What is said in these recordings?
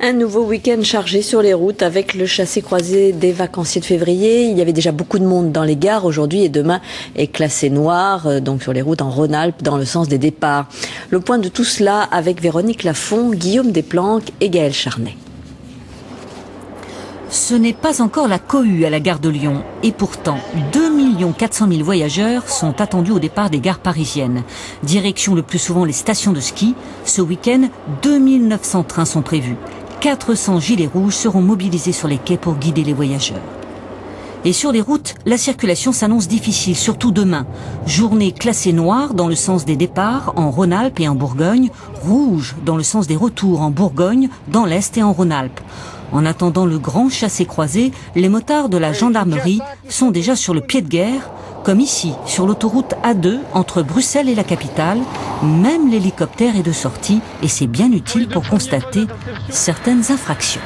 Un nouveau week-end chargé sur les routes avec le chassé-croisé des vacanciers de février. Il y avait déjà beaucoup de monde dans les gares aujourd'hui et demain est classé noir, donc sur les routes en Rhône-Alpes dans le sens des départs. Le point de tout cela avec Véronique Lafont, Guillaume Desplanques et Gaël Charnet. Ce n'est pas encore la cohue à la gare de Lyon. Et pourtant, 2 400 000 voyageurs sont attendus au départ des gares parisiennes. Direction le plus souvent les stations de ski. Ce week-end, 2900 trains sont prévus. 400 gilets rouges seront mobilisés sur les quais pour guider les voyageurs. Et sur les routes, la circulation s'annonce difficile, surtout demain. Journée classée noire dans le sens des départs en Rhône-Alpes et en Bourgogne, rouge dans le sens des retours en Bourgogne, dans l'Est et en Rhône-Alpes. En attendant le grand chassé-croisé, les motards de la gendarmerie sont déjà sur le pied de guerre, comme ici, sur l'autoroute A2 entre Bruxelles et la capitale. Même l'hélicoptère est de sortie et c'est bien utile pour constater certaines infractions.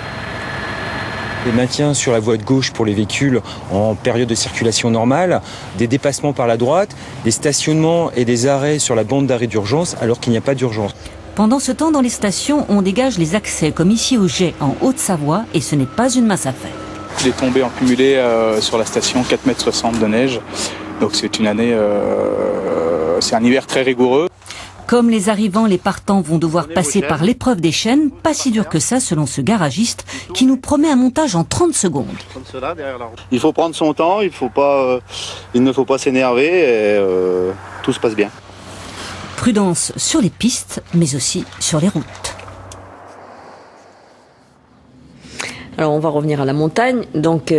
Des maintiens sur la voie de gauche pour les véhicules en période de circulation normale, des dépassements par la droite, des stationnements et des arrêts sur la bande d'arrêt d'urgence alors qu'il n'y a pas d'urgence. Pendant ce temps, dans les stations, on dégage les accès, comme ici au Jet, en Haute-Savoie, et ce n'est pas une mince affaire. Il est tombé en cumulé sur la station 4,60 m de neige, donc c'est une année, c'est un hiver très rigoureux. Comme les arrivants, les partants vont devoir passer par l'épreuve des chaînes, pas si dur que ça selon ce garagiste qui nous promet un montage en 30 secondes. Il faut prendre son temps, il ne faut pas s'énerver et tout se passe bien. Prudence sur les pistes, mais aussi sur les routes. Alors on va revenir à la montagne. Donc